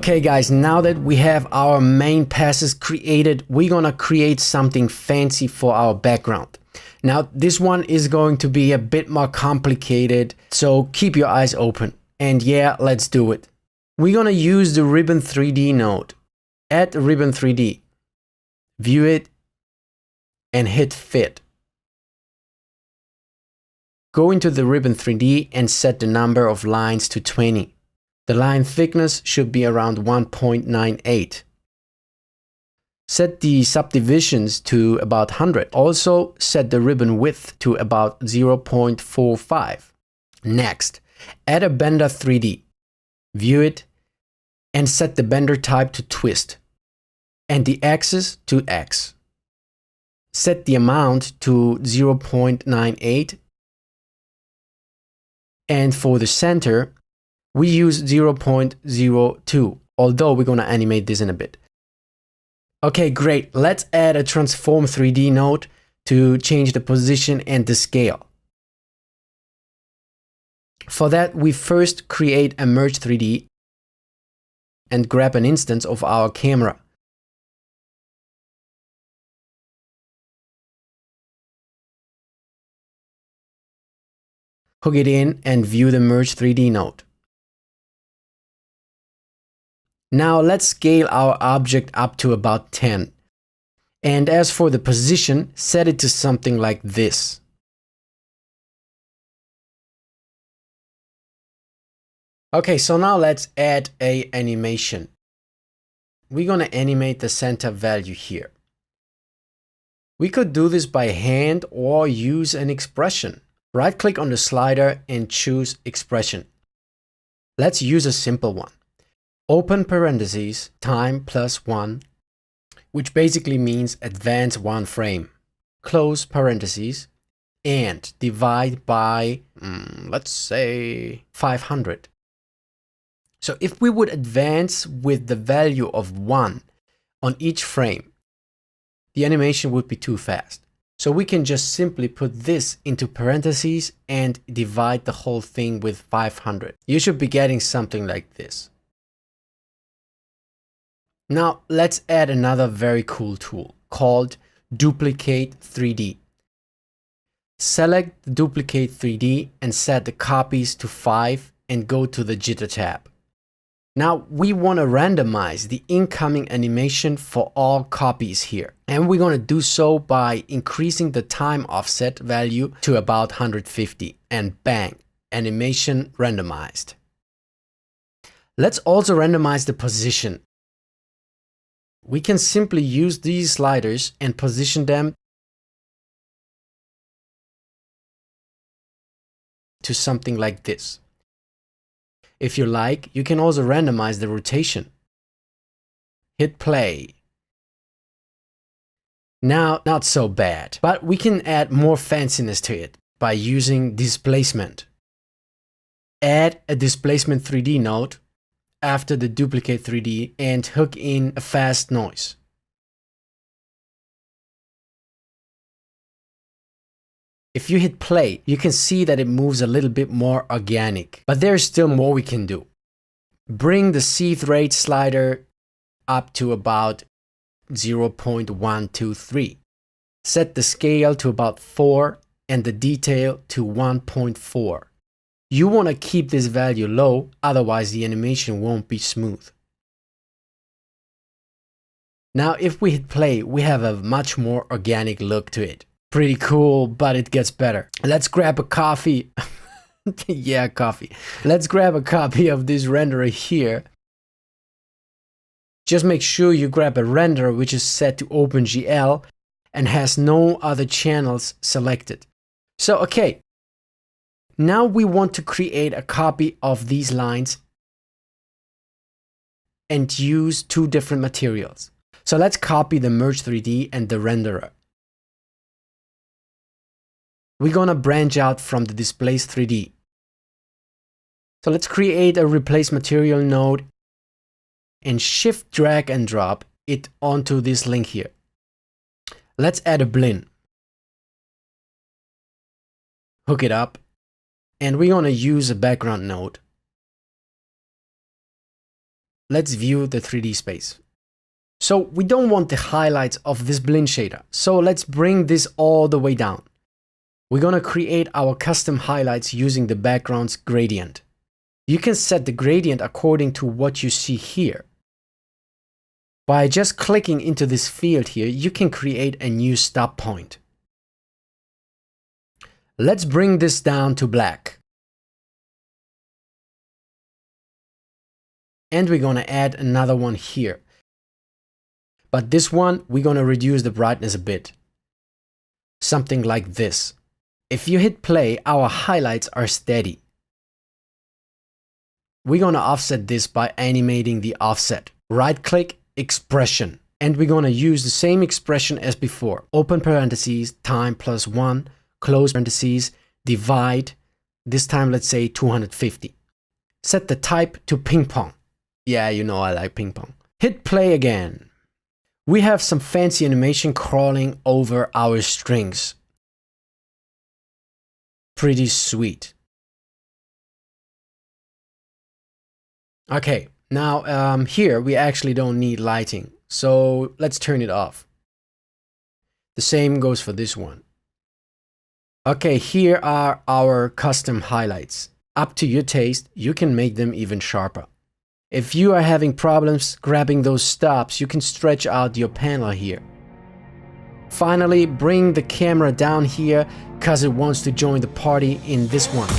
Okay guys, now that we have our main passes created, we're gonna create something fancy for our background. Now this one is going to be a bit more complicated, so keep your eyes open. And yeah, let's do it. We're gonna use the Ribbon 3D node. Add Ribbon 3D, view it, and hit Fit. Go into the Ribbon 3D and set the number of lines to 20. The line thickness should be around 1.98. Set the subdivisions to about 100. Also set the ribbon width to about 0.45. Next, add a Bender 3D. View it and set the bender type to twist and the axis to X. Set the amount to 0.98 and for the center we use 0.02, although we're going to animate this in a bit. Okay, great. Let's add a Transform 3D node to change the position and the scale. For that, we first create a Merge 3D and grab an instance of our camera. Hook it in and view the Merge 3D node. Now let's scale our object up to about 10. And as for the position, set it to something like this. Okay, so now let's add an animation. We're going to animate the center value here. We could do this by hand or use an expression. Right-click on the slider and choose Expression. Let's use a simple one. Open parentheses, time plus 1, which basically means advance 1 frame. Close parentheses and divide by, let's say, 500. So if we would advance with the value of 1 on each frame, the animation would be too fast. So we can just simply put this into parentheses and divide the whole thing with 500. You should be getting something like this. Now let's add another very cool tool called Duplicate 3D. Select the Duplicate 3D and set the copies to 5 and go to the Jitter tab. Now we want to randomize the incoming animation for all copies here. And we're going to do so by increasing the time offset value to about 150 and bang, animation randomized. Let's also randomize the position. We can simply use these sliders and position them to something like this. If you like, you can also randomize the rotation. Hit play. Now, not so bad, but we can add more fanciness to it by using displacement. Add a Displacement 3D node after the Duplicate 3D and hook in a fast noise. If you hit play, you can see that it moves a little bit more organic, but there's still more we can do. Bring the seed rate slider up to about 0.123. Set the scale to about 4 and the detail to 1.4. You want to keep this value low, otherwise the animation won't be smooth. Now if we hit play, we have a much more organic look to it. Pretty cool, but it gets better. Let's grab a coffee. Yeah, coffee. Let's grab a copy of this renderer here. Just make sure you grab a renderer which is set to OpenGL and has no other channels selected. So, okay. Now we want to create a copy of these lines and use 2 different materials. So let's copy the Merge 3D and the renderer. We're gonna branch out from the Displace 3D. So let's create a Replace Material node and shift drag and drop it onto this link here. Let's add a blend. Hook it up. And we're going to use a background node. let's view the 3D space. So we don't want the highlights of this blend shader. So let's bring this all the way down. We're gonna create our custom highlights using the background's gradient. You can set the gradient according to what you see here. By just clicking into this field here, you can create a new stop point. Let's bring this down to black. And we're gonna add another one here. But this one, we're gonna reduce the brightness a bit. Something like this. If you hit play, our highlights are steady. We're gonna offset this by animating the offset. Right click, expression. And we're gonna use the same expression as before. Open parentheses, time plus 1, close parentheses, divide. This time let's say 250. Set the type to ping pong. Yeah, you know I like ping pong. Hit play again. We have some fancy animation crawling over our strings. Pretty sweet. Okay, now here we actually don't need lighting, so let's turn it off. The same goes for this one. Okay, here are our custom highlights. Up to your taste, you can make them even sharper. If you are having problems grabbing those stops, you can stretch out your panel here. Finally, bring the camera down here, cause it wants to join the party in this one.